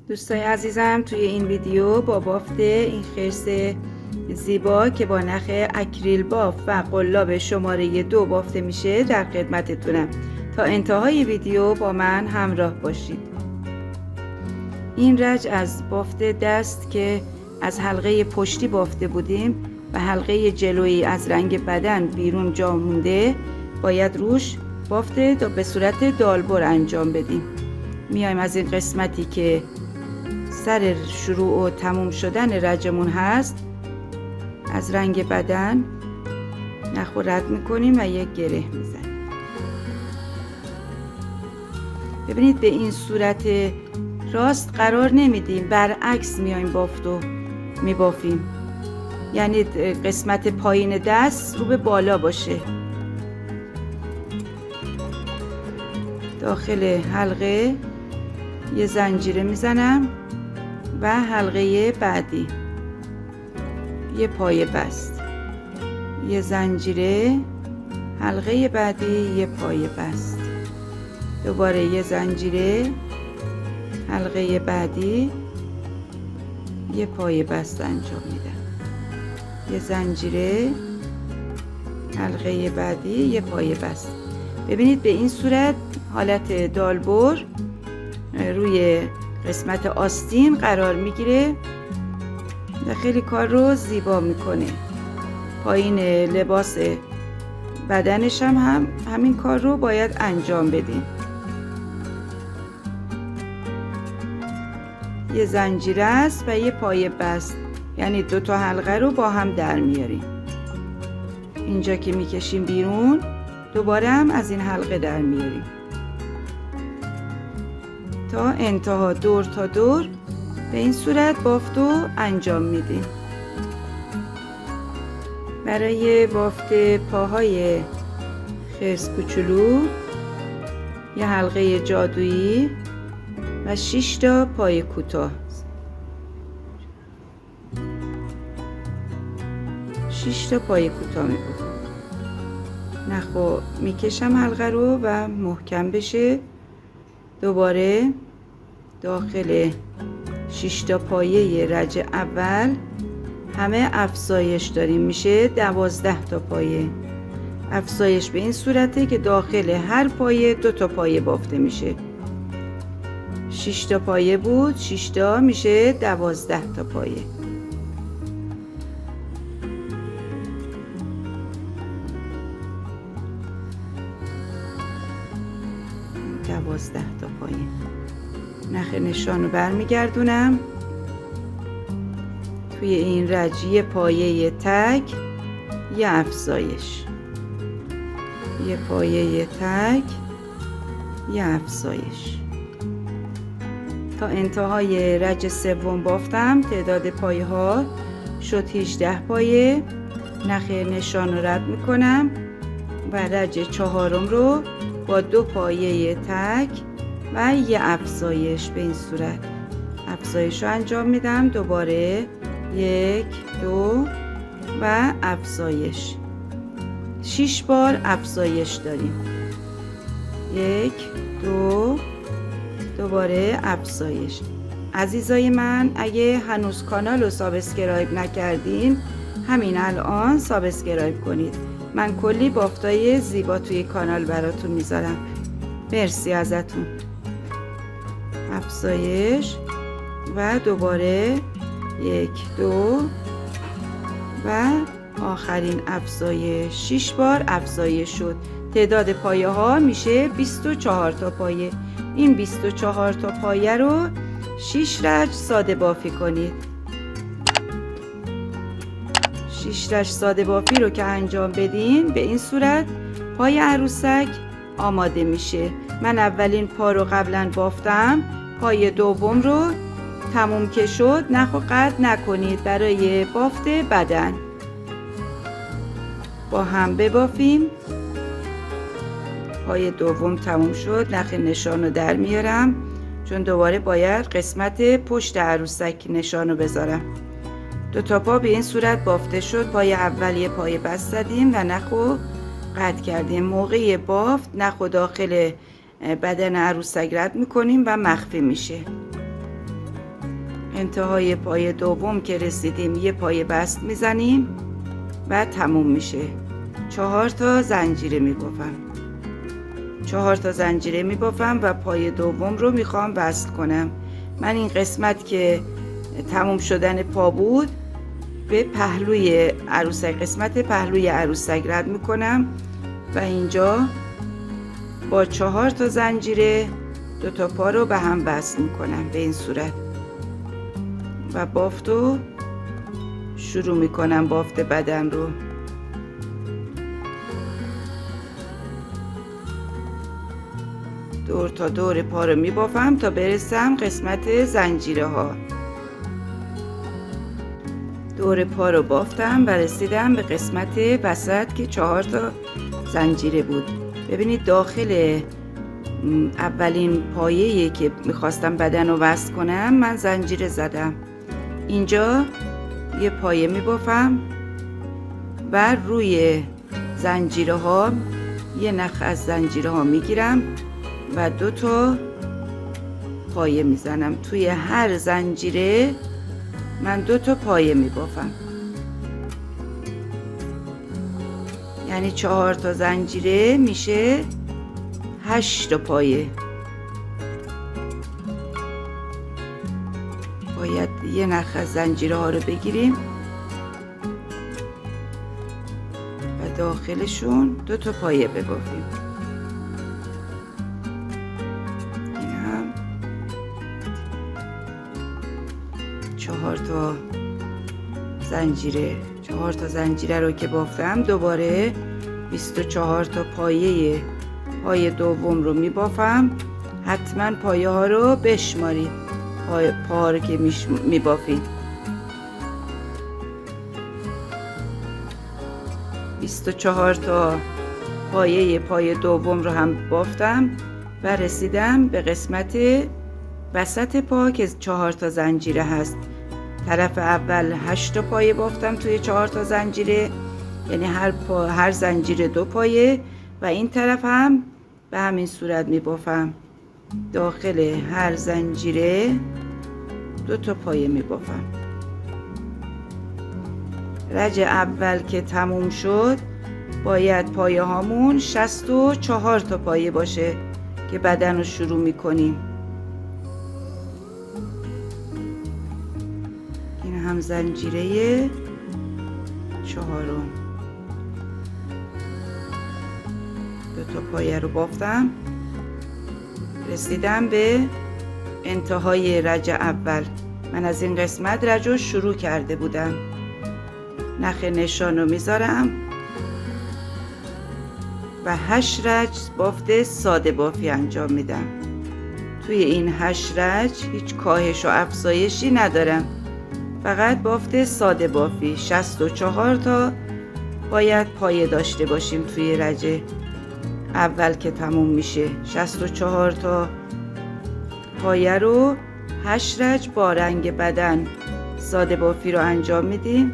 دوستای عزیزم، توی این ویدیو با بافت این خرس زیبا که با نخ اکریل بافت و قلاب شماره 2 بافته میشه در خدمتتونم. تا انتهای ویدیو با من همراه باشید. این رج از بافت دست که از حلقه پشتی بافته بودیم و حلقه جلویی از رنگ بدن بیرون جا مونده، باید روش بافت به صورت دالبر انجام بدیم. میایم از این قسمتی که سر شروع و تموم شدن رجمون هست، از رنگ بدن نخو رد میکنیم و یک گره میزنیم. ببینید به این صورت راست قرار نمیدیم، برعکس میایم بافتو میبافیم، یعنی قسمت پایین دست رو به بالا باشه. داخل حلقه یه زنجیره میزنم و حلقه بعدی یه پایه بست، یه زنجیره، حلقه بعدی یه پایه بست، دوباره یه زنجیره، حلقه بعدی یه پایه بست انجام میدم، یه زنجیره، حلقه بعدی یه پایه بست. ببینید به این صورت حالت دالبر روی قسمت آستین قرار میگیره و خیلی کار رو زیبا میکنه. پایین لباس بدنش هم همین کار رو باید انجام بدیم. یه زنجیره است و یه پایه بست، یعنی 2 تا حلقه رو با هم در میاریم. اینجا که میکشیم بیرون دوباره هم از این حلقه در میاریم تا انتها دور تا دور. به این صورت بافتو انجام میدیم. برای بافت پاهای خرس کوچولو یه حلقه جادویی و 6 تا پای کوتاه، 6 تا پای کوتاه میبافم. نخو میکشم حلقه رو و محکم بشه. دوباره داخل 6 تا پایه رج اول همه افزایش داریم، میشه 12 تا پایه. افزایش به این صورته که داخل هر پایه 2 تا پایه بافته میشه. 6 تا پایه بود، 6 تا میشه 12 تا پایه. تا پایه. نخ نشان رو برمیگردونم. توی این رج پایه تک یه افزایش، یه پایه تک یه افزایش تا انتهای رج سوم بافتم. تعداد پایه ها شد 18 پایه. نخ نشان رو رد میکنم و رج چهارم رو با 2 پایه تک و یه افزایش به این صورت افزایش رو انجام میدم. دوباره 1 2 و افزایش، 6 بار افزایش داریم. 1 2 دوباره افزایش. عزیزای من، اگه هنوز کانال رو سابسکرایب نکردین همین الان سابسکرایب کنید. من کلی بافتای زیبا توی کانال براتون میذارم. مرسی ازتون. افزایش و دوباره 1 2 و آخرین افزایش. 6 بار افزایش شد. تعداد پایه ها میشه 24 تا پایه. این 24 تا پایه رو 6 رج ساده بافی کنید. 6 رج ساده بافی رو که انجام بدین به این صورت پای عروسک آماده میشه. من اولین پا رو قبلا بافتم، پای دوم رو تموم که شد نخو قطع نکنید. برای بافت بدن با هم ببافیم. پای دوم تموم شد، نخ نشان رو در میارم چون دوباره باید قسمت پشت عروسک نشان رو بذارم. 2 تا پا به این صورت بافته شد. پای اول یه پای بست زدیم و نخو قطع کردیم. موقع بافت نخو داخل بدن عروسک رد میکنیم و مخفی میشه. انتهای پای دوم که رسیدیم یه پایه بست میزنیم و تموم میشه. 4 تا زنجیره میبافم. 4 تا زنجیره میبافم و پای دوم رو میخوام وصل کنم. من این قسمت که تموم شدن پا بود به پهلوی عروسک، قسمت پهلوی عروسک رد میکنم و اینجا با 4 تا زنجیره 2 تا پا رو به هم وصل میکنم به این صورت و بافت رو شروع میکنم، بافت بدن رو. دور تا دور پا رو میبافم تا برسم قسمت زنجیره ها. دور پا رو بافتم و رسیدم به قسمت وسط که 4 تا زنجیره بود. ببینید داخل اولین پایه‌ای که میخواستم بدن رو وصل کنم من زنجیره زدم. اینجا یه پایه میبافم و روی زنجیره ها یه نخ از زنجیره ها میگیرم و 2 تا پایه میزنم. توی هر زنجیره من 2 تا پایه میبافم، یعنی 4 تا زنجیره میشه 8 تا پایه. باید یه نخ از زنجیره ها رو بگیریم و داخلشون 2 تا پایه ببافیم. این هم 4 تا زنجیره. 4 تا زنجیره رو که بافتم دوباره 24 تا پایه پای دوم رو میبافم. حتما پایه ها رو بشمارید، پا رو که میبافید. 24 تا پایه پای دوم رو هم بافتم و رسیدم به قسمت وسط پا که 4 تا زنجیره هست. طرف اول 8 تا پایه بافتم توی 4 تا زنجیره، یعنی هر زنجیره 2 پایه و این طرف هم به همین صورت میبافم. داخل هر زنجیره 2 تا پایه میبافم. رج اول که تموم شد باید پایه هامون 64 تا پایه باشه که بدن رو شروع میکنیم. این هم زنجیره 4م. 2 تا پایه رو بافتم، رسیدم به انتهای رج اول. من از این قسمت رج رو شروع کرده بودم. نخ نشان رو میذارم و 8 رج بافت ساده بافی انجام میدم. توی این 8 رج هیچ کاهش و افزایشی ندارم، فقط بافت ساده بافی. 64 تا باید پایه داشته باشیم توی رج اول که تموم میشه. 64 تا پایه رو 8 رج با رنگ بدن ساده بافی رو انجام میدیم.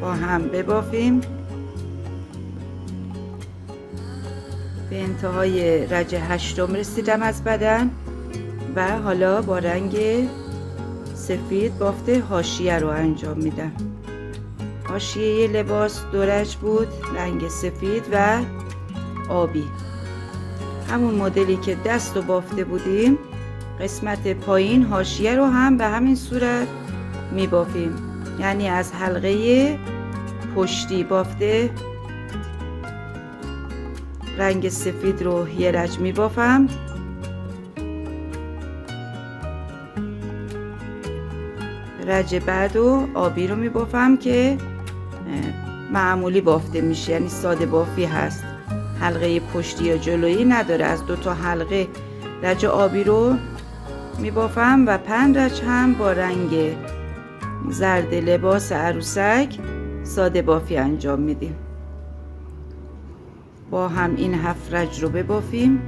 با هم ببافیم. به انتهای رج 8 رسیدم از بدن و حالا با رنگ سفید بافت حاشیه رو انجام میدم. حاشیه لباس 2 رج بود، رنگ سفید و آبی، همون مدلی که دست رو بافته بودیم. قسمت پایین حاشیه رو هم به همین صورت میبافیم، یعنی از حلقه پشتی بافته رنگ سفید رو یه رج میبافم. رج بعد و آبی رو میبافم که معمولی بافته میشه، یعنی ساده بافی هست، حلقه پشتی یا جلویی نداره. از 2 تا حلقه رج آبی رو میبافم و 5 رج هم با رنگ زرد لباس عروسک ساده بافی انجام میدیم. با هم این 7 رج رو ببافیم.